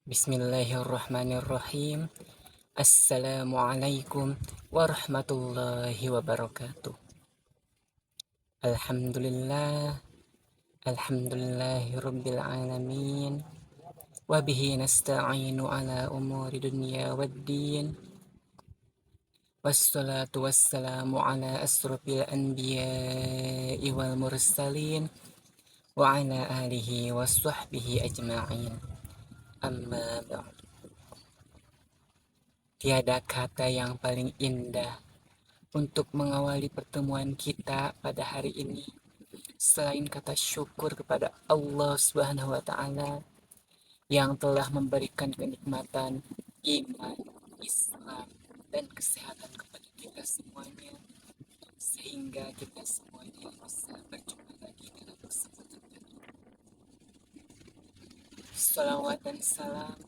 Bismillahirrahmanirrahim. Assalamualaikum warahmatullahi wabarakatuh. Alhamdulillah, alhamdulillahi rabbil alamin. Wabihi nasta'inu ala umuri dunya waddin. Wassalatu wassalamu ala asrafil anbiya'i wal mursalin. Wa ala alihi wa sahbihi ajma'in. Amma ba'd. Tiada kata yang paling indah untuk mengawali pertemuan kita pada hari ini selain kata syukur kepada Allah Subhanahu wa taala yang telah memberikan kenikmatan iman, Islam dan kesehatan kepada kita semuanya sehingga kita semuanya bisa berjumpa lagi dalam kesempatan ini. Salawat dan salam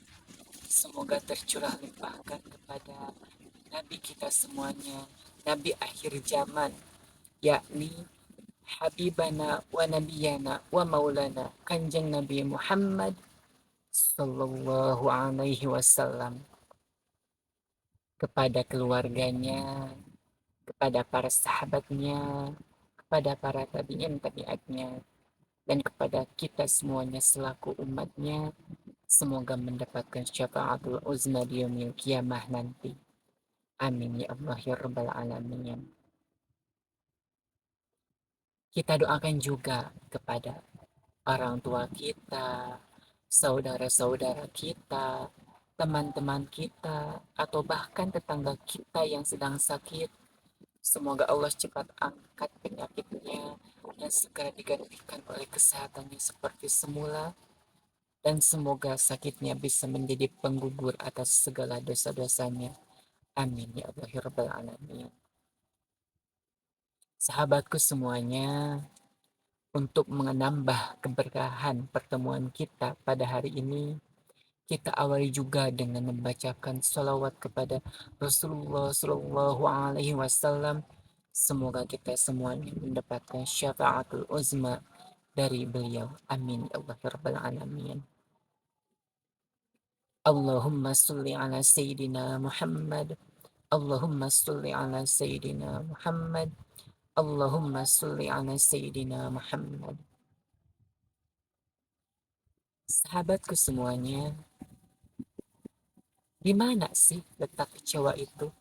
semoga tercurah limpahkan kepada Nabi kita semuanya, Nabi akhir zaman, yakni Habibana wa Nabiyana wa Maulana Kanjeng Nabi Muhammad Sallallahu Alaihi Wasallam, kepada keluarganya, kepada para sahabatnya, kepada para tabi'in-tabi'atnya, dan kepada kita semuanya selaku umatnya. Semoga mendapatkan syafaatul uzma di yaumil qiyamah nanti. Amin ya Allah ya Rabbal Alamin. Kita doakan juga kepada orang tua kita, saudara-saudara kita, teman-teman kita, atau bahkan tetangga kita yang sedang sakit. Semoga Allah cepat angkat penyakitnya dan segera digantikan oleh kesehatannya seperti semula. Dan semoga sakitnya bisa menjadi penggugur atas segala dosa-dosanya. Amin ya Allah ya Rabbal Alamin. Sahabatku semuanya, untuk menambah keberkahan pertemuan kita pada hari ini, kita awali juga dengan membacakan salawat kepada Rasulullah Shallallahu Alaihi Wasallam. Semoga kita semuanya mendapatkan syafaatul uzma dari beliau. Amin ya Allah ya Rabbal Alamin. Allahumma salli ala Sayyidina Muhammad. Allahumma salli ala Sayyidina Muhammad. Allahumma salli ala Sayyidina Muhammad. Sahabatku semuanya, di mana sih letak kecewa itu?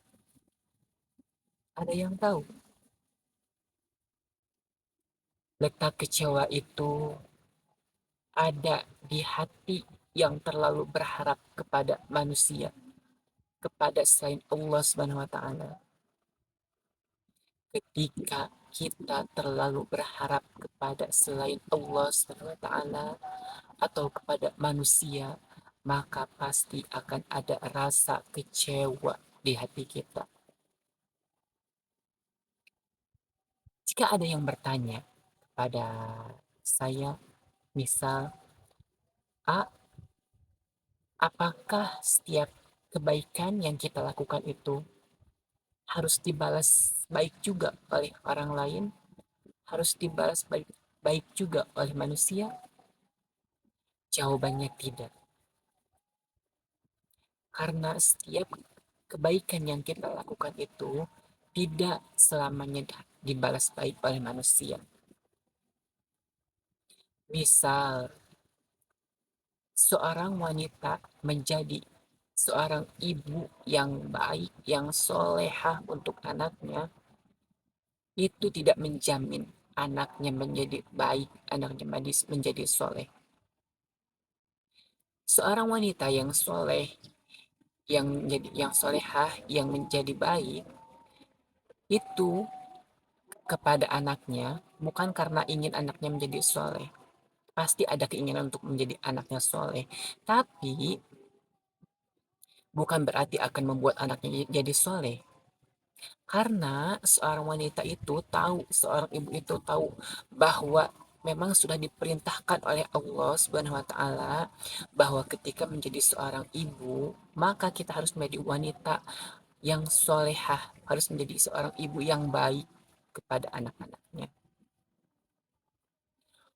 Ada yang tahu? Letak kecewa itu ada di hati yang terlalu berharap kepada manusia, kepada selain Allah Subhanahu wa taala. Ketika kita terlalu berharap kepada selain Allah Subhanahu wa taala atau kepada manusia, maka pasti akan ada rasa kecewa di hati kita. Jika ada yang bertanya pada saya, misal, apakah setiap kebaikan yang kita lakukan itu harus dibalas baik juga oleh orang lain? Harus dibalas baik juga oleh manusia? Jawabannya tidak. Karena setiap kebaikan yang kita lakukan itu tidak selamanya dibalas baik oleh manusia. Misal, seorang wanita menjadi seorang ibu yang baik, yang solehah untuk anaknya, itu tidak menjamin anaknya menjadi baik, anaknya menjadi soleh. Seorang wanita yang soleh, yang solehah, yang menjadi baik, itu kepada anaknya bukan karena ingin anaknya menjadi soleh. Pasti ada keinginan untuk menjadi anaknya soleh, tapi bukan berarti akan membuat anaknya jadi soleh. Karena seorang wanita itu tahu, seorang ibu itu tahu bahwa memang sudah diperintahkan oleh Allah Subhanahu wa taala bahwa ketika menjadi seorang ibu, maka kita harus menjadi wanita yang solehah, harus menjadi seorang ibu yang baik kepada anak-anaknya.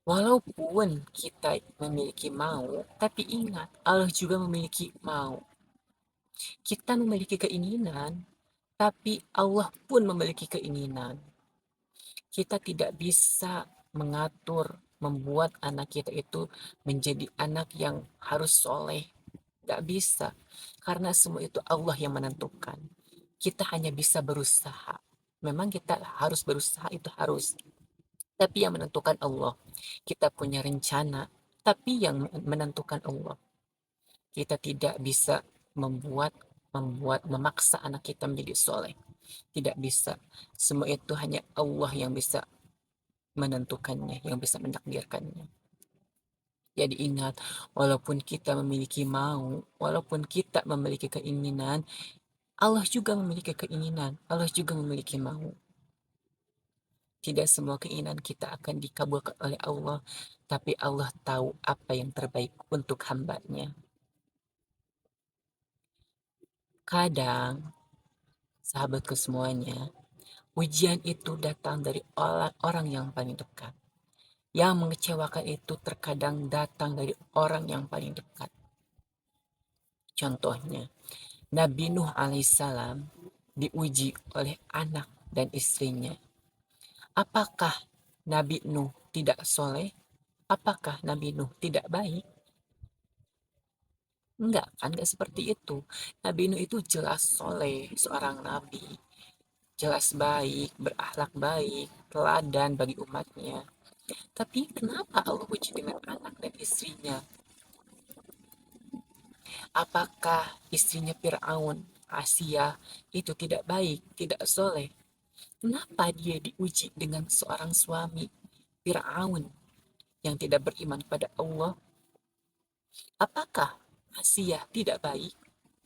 Walaupun kita memiliki mau, tapi ingat, Allah juga memiliki mau. Kita memiliki keinginan, tapi Allah pun memiliki keinginan. Kita tidak bisa mengatur, membuat anak kita itu menjadi anak yang harus soleh. Gak bisa. Karena semua itu Allah yang menentukan. Kita hanya bisa berusaha. Memang kita harus berusaha, itu harus. Tapi yang menentukan Allah. Kita punya rencana, tapi yang menentukan Allah. Kita tidak bisa memaksa anak kita menjadi soleh. Tidak bisa. Semua itu hanya Allah yang bisa menentukannya, yang bisa menakdirkannya. Jadi ingat, walaupun kita memiliki mau, walaupun kita memiliki keinginan, Allah juga memiliki keinginan, Allah juga memiliki mau. Tidak semua keinginan kita akan dikabulkan oleh Allah, tapi Allah tahu apa yang terbaik untuk hambanya. Kadang, sahabatku semuanya, ujian itu datang dari orang yang paling dekat. Yang mengecewakan itu terkadang datang dari orang yang paling dekat. Contohnya, Nabi Nuh alaihissalam diuji oleh anak dan istrinya. Apakah Nabi Nuh tidak soleh? Apakah Nabi Nuh tidak baik? Enggak, kan enggak seperti itu. Nabi Nuh itu jelas soleh, seorang nabi. Jelas baik, berakhlak baik, teladan bagi umatnya. Tapi kenapa Allah uji dengan anak dan istrinya? Apakah istrinya Fir'aun, Asia, itu tidak baik, tidak soleh? Kenapa dia diuji dengan seorang suami Fir'aun yang tidak beriman pada Allah? Apakah Asia tidak baik?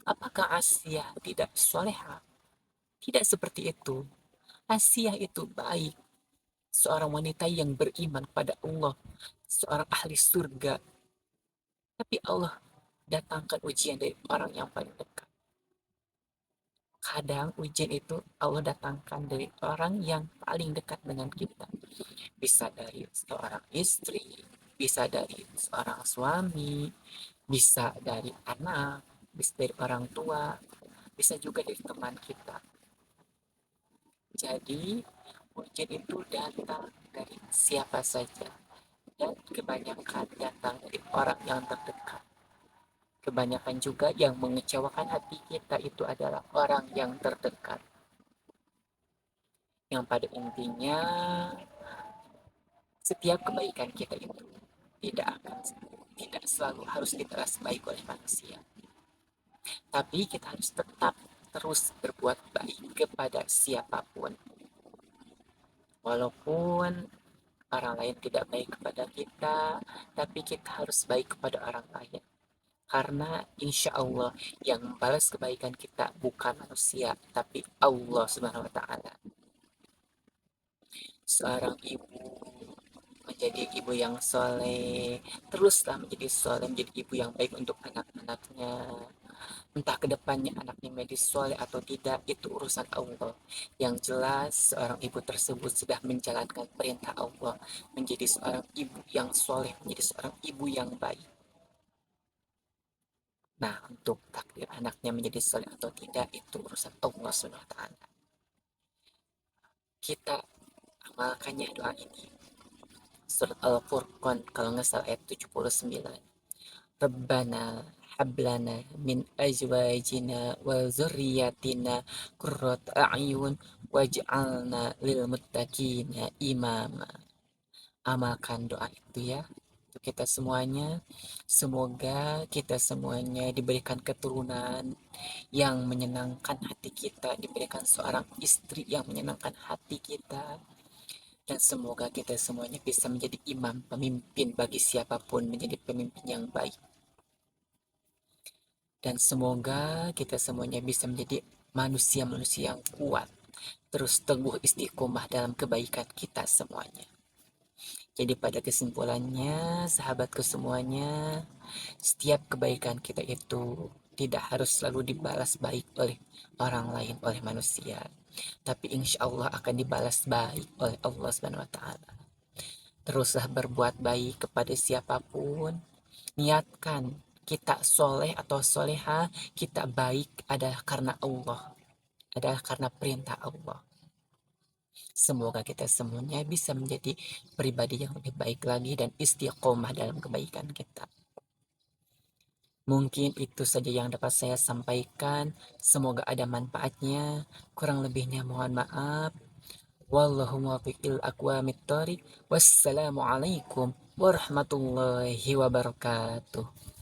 Apakah Asia tidak soleha? Tidak seperti itu. Asia itu baik. Seorang wanita yang beriman pada Allah. Seorang ahli surga. Tapi Allah datangkan ujian dari orang yang paling dekat. Kadang ujian itu Allah datangkan dari orang yang paling dekat dengan kita. Bisa dari seorang istri, bisa dari seorang suami, bisa dari anak, bisa dari orang tua, bisa juga dari teman kita. Jadi, ujian itu datang dari siapa saja dan kebanyakan datang dari orang yang terdekat. Kebanyakan juga yang mengecewakan hati kita itu adalah orang yang terdekat. Yang pada intinya, setiap kebaikan kita itu tidak selalu harus diteras baik oleh manusia. Tapi kita harus tetap terus berbuat baik kepada siapapun. Walaupun orang lain tidak baik kepada kita, tapi kita harus baik kepada orang lain. Karena insya Allah yang membalas kebaikan kita bukan manusia, tapi Allah Subhanahu wa Ta'ala. Seorang ibu menjadi ibu yang soleh, teruslah menjadi soleh, menjadi ibu yang baik untuk anak-anaknya. Entah kedepannya anaknya medis soleh atau tidak, itu urusan Allah. Yang jelas, seorang ibu tersebut sudah menjalankan perintah Allah, menjadi seorang ibu yang soleh, menjadi seorang ibu yang baik. Nah, untuk takdir anaknya menjadi soleh atau tidak, itu urusan Allah SWT. Kita amalkannya doa ini. Surat Al-Furqan, kalau nggak salah ayat 79. Rabbana hablana min azwajina wa zurriyatina qurrata a'yun waj'alna lil muttaqina imama. Amalkan doa itu ya untuk kita semuanya. Semoga kita semuanya diberikan keturunan yang menyenangkan hati kita, diberikan seorang istri yang menyenangkan hati kita, dan semoga kita semuanya bisa menjadi imam, pemimpin bagi siapapun, menjadi pemimpin yang baik. Dan semoga kita semuanya bisa menjadi manusia-manusia yang kuat, terus teguh istiqomah dalam kebaikan kita semuanya. Jadi pada kesimpulannya, sahabatku semuanya, setiap kebaikan kita itu tidak harus selalu dibalas baik oleh orang lain, oleh manusia. Tapi insya Allah akan dibalas baik oleh Allah Subhanahu wa Ta'ala. Teruslah berbuat baik kepada siapapun. Niatkan kita soleh atau soleha, kita baik adalah karena Allah, adalah karena perintah Allah. Semoga kita semuanya bisa menjadi pribadi yang lebih baik lagi dan istiqomah dalam kebaikan kita. Mungkin itu saja yang dapat saya sampaikan. Semoga ada manfaatnya. Kurang lebihnya mohon maaf. Wallahu muwaffiq lil aqwamit thoriq. Wassalamualaikum warahmatullahi wabarakatuh.